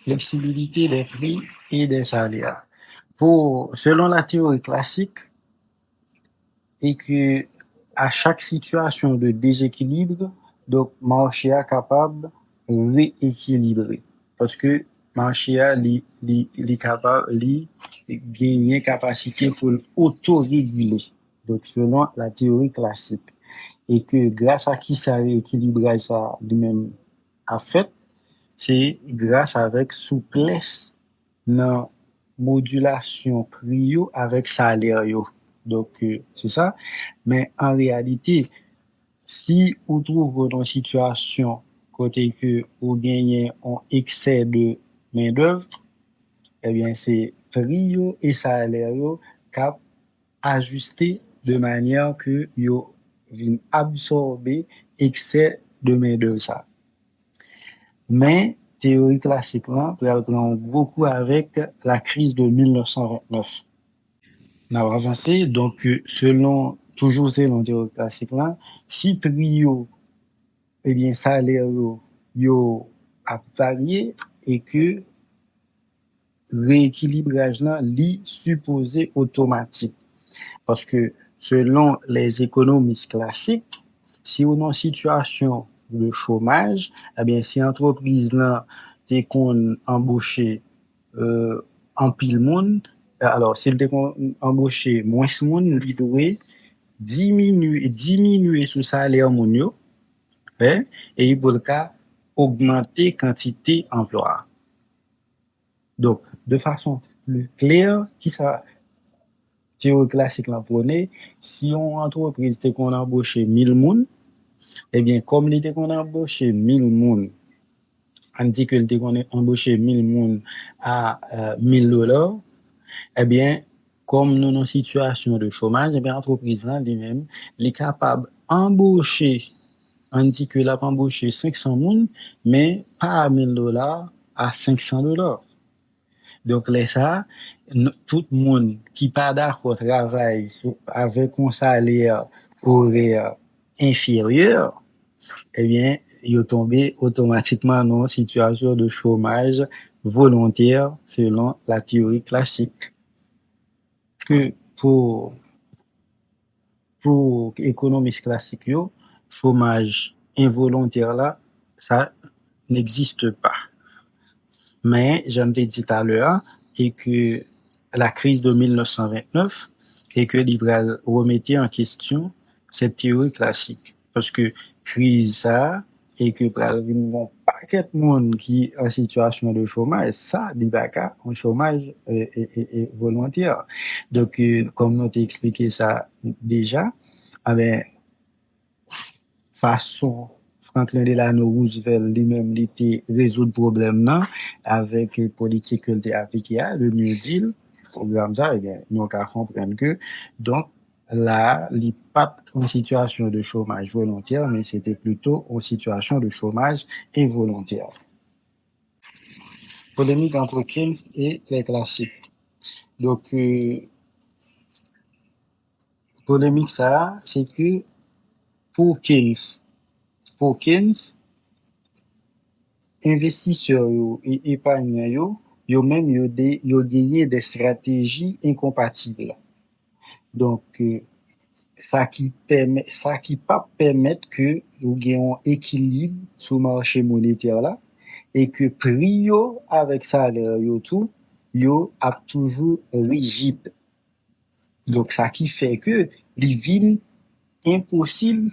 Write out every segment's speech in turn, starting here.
flexibilité des prix et des salaires. Selon la théorie classique, et que à chaque situation de déséquilibre, donc marché est capable de rééquilibrer. Parce que marché est capable de gagner capacité pour auto-réguler. Donc selon la théorie classique. Et que grâce à qui ça rééquilibrage ça lui-même a fait, c'est grâce avec souplesse dans modulation prix avec salaire yo. Donc c'est ça. Mais en réalité, si on trouve dans une situation côté que vous gagnez un excès de main d'œuvre, eh bien c'est prix et salaire yo cap ajusté de manière que yo vin absorber excès de main d'œuvre ça. Mais théorie classique là, prend beaucoup avec la crise de 1929. On a avancé, donc toujours selon théorie classique là, si prix yo, eh bien salaire yo a varié et que rééquilibrage là li supposé automatique. Parce que selon les économistes classiques, si on est en situation de chômage, eh bien, si entreprise là t'es qu'on embaucher en pile monde, alors si t'es qu'on embaucher moins monde, il doit diminuer sous salaire moun yo, et il pour le cas augmenter quantité emploi. Donc, de façon plus claire, qui ça théorie classique là prenait, si on entreprise t'es qu'on embaucher 1000 moun, eh bien, comme il était qu'on embauché 1000 moun, on dit que était qu'on embauché 1000 moun à $1000, eh bien, comme nous en situation de chômage, eh bien, l'entreprise là, lui-même, est capable d'embaucher, on dit que l'a embauché 500 moun, mais pas à $1000, à $500. Donc, là, ça, tout le monde qui pas d'accord travaille avec un salaire horaire inférieur, eh bien, ils tombé automatiquement dans une situation de chômage volontaire selon la théorie classique. Que pour économistes classiques, chômage involontaire là, ça n'existe pas. Mais, j'en ai dit tout à l'heure, et que la crise de 1929, et que Libral remettait en question cette théorie classique. Parce que crise ça, et que pral vin un paquet de monde qui en situation de chômage, ça, di baka, un chômage volontaire. Donc, comme nous t'ai expliqué ça déjà, avec façon Franklin Delano Roosevelt lui-même était résoudre le problème là avec politique qu'il a appliqué le New Deal programme ça, eh bien nous qu'à comprendre que donc là il pas en situation de chômage volontaire mais c'était plutôt en situation de chômage involontaire. Polémique entre Keynes et les classiques. Donc polémique ça c'est que pour Keynes investisseurs et épargnants yo même yo gagné des stratégies incompatibles. Donc ça qui pas permettre que yo gagne un équilibre sur marché monétaire là et que prix yo avec salaire yo tout yo a toujours rigide. Donc ça qui fait que il vient impossible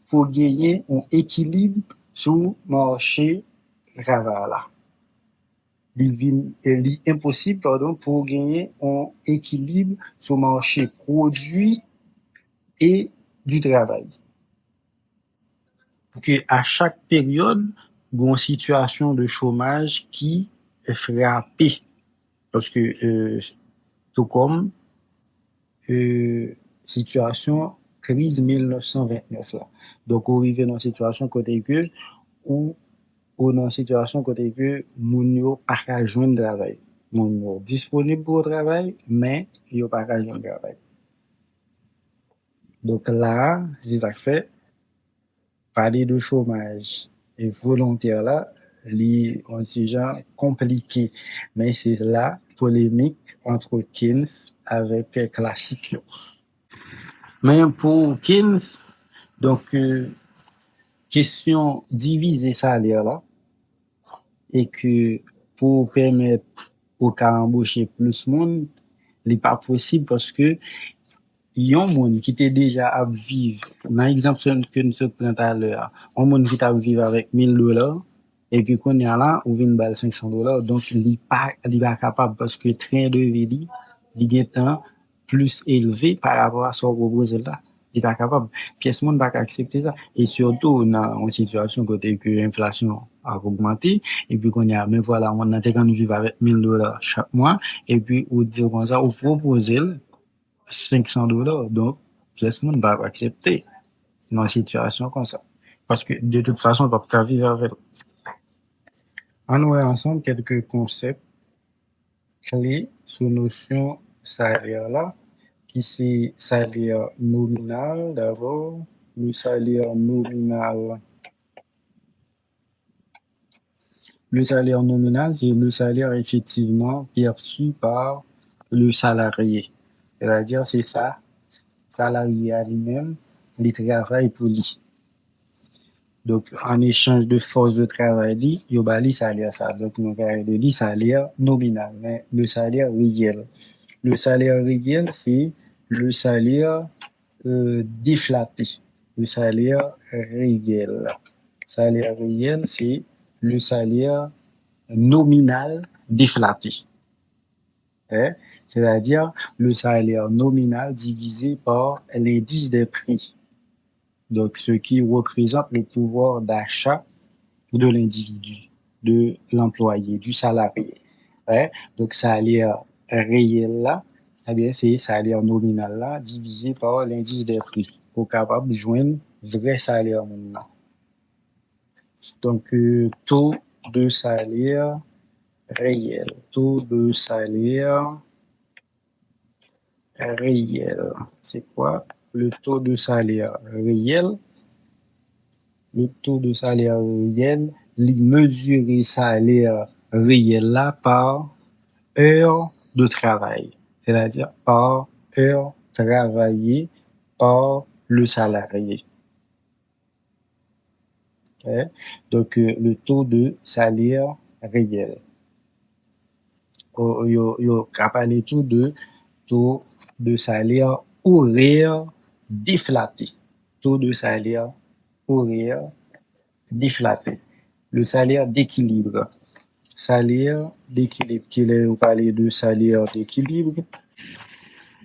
pour gagner un équilibre sur marché travail là. Il est impossible pour gagner un équilibre sur le marché produit et du travail. Que à chaque période, il y a une situation de chômage qui est frappée. Parce que tout comme situation crise 1929 là. Donc on arrive dans une situation côté que où ou dans une situation côté que moun yo pas ka joindre travail. Moun yo disponible pour le travail, mais yo pas ka joindre travail. Donc là, c'est ça que fait, parler de chômage et volontaire là, on dit genre compliqué, mais c'est la polémique entre Keynes avec classique. Mais pour Keynes, donc question diviser salaire là et que pour permettre au cas embaucher plus monde, n'est pas possible parce que yon moun qui était déjà à vivre, dans l'exemple que nous prenons tout à l'heure, un monde qui t'a vivre avec $1000 et puis qu'on est là, ou vient bal $500, donc il pas capable parce que train de vie il est temps plus élevé par rapport à son proposé là. Il pas capable. Pièce monde pas accepter ça et surtout dans une situation côté que l'inflation a augmenté et puis qu'on est mais voilà, on a quand vivre avec $1000 chaque mois et puis ou dire comme ça ou proposer $500, donc pièce monde va accepter dans une situation comme ça. Parce que de toute façon, on va pas vivre avec. On voit ensemble quelques concepts clés sous notion salaire là, qui c'est salaire nominal d'abord, le salaire nominal. Le salaire nominal, c'est le salaire effectivement perçu par le salarié. C'est-à-dire, c'est ça, salarié à lui-même, il travaille pour lui. Donc, en échange de force de travail, il y a le salaire ça. Donc, nous avons le salaire nominal, mais le salaire réel. Le salaire réel, c'est le salaire déflaté. Le salaire réel. Salaire réel, c'est le salaire nominal déflaté. Hein? C'est-à-dire le salaire nominal divisé par l'indice des prix. Donc, ce qui représente le pouvoir d'achat de l'individu, de l'employé, du salarié. Ouais? Donc, salaire réel là, eh bien, c'est salaire nominal là, divisé par l'indice des prix, pour capable de joindre vrai salaire maintenant. Donc, taux de salaire réel. Taux de salaire réel. C'est quoi le taux de salaire réel? Le taux de salaire réel, mesurer salaire réel là par heure de travail, c'est-à-dire par heure travaillée par le salarié. Okay? Donc, le taux de salaire réel. Yo parlé tout de taux de salaire horaire déflaté. Taux de salaire horaire déflaté. Le salaire d'équilibre. Salaire d'équilibre. Qu'il est, vous parlez de salaire d'équilibre.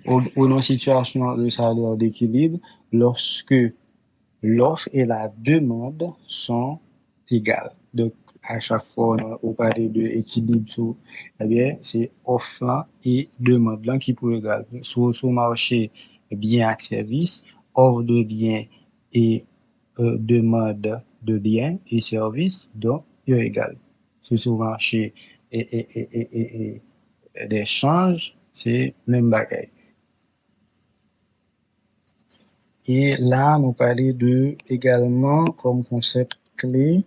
Ou dans situation de salaire d'équilibre, lorsque l'offre et la demande sont égales. Donc, à chaque fois, on parle de équilibre, eh bien, c'est offre et demande là qui pour égal. Sur marché, bien et service, offre de biens et demande de biens et services, donc, ils sont égales. Sur marché et d'échange, c'est même bagaille. Et là, nous parlons de également comme concept clé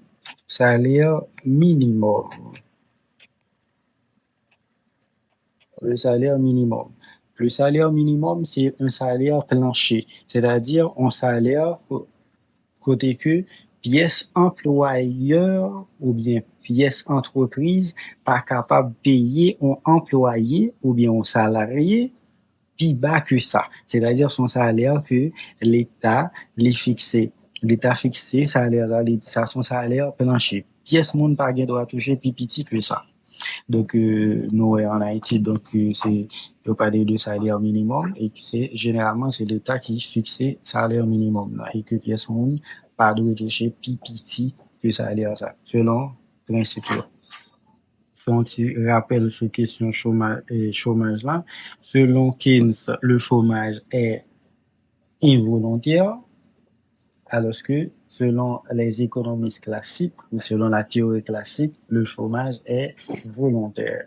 salaire minimum. Le salaire minimum. Le salaire minimum, c'est un salaire plancher, c'est-à-dire un salaire côté que pièce employeur ou bien pièce entreprise pas capable de payer un employé ou bien un salarié plus bas que ça. C'est-à-dire son salaire que l'État les fixé. L'État fixé salaire là, ça son salaire plancher. Pièce monde pas gain doit toucher plus petit que ça. Donc nous en Haïti donc c'est on parler de salaire minimum et c'est généralement c'est l'État qui fixe salaire minimum là, et que pièce monde pas doit toucher plus petit que salaire ça selon principe. On rappelle sur question chômage là. Selon Keynes, le chômage est involontaire, alors que selon les économistes classiques ou selon la théorie classique, le chômage est volontaire.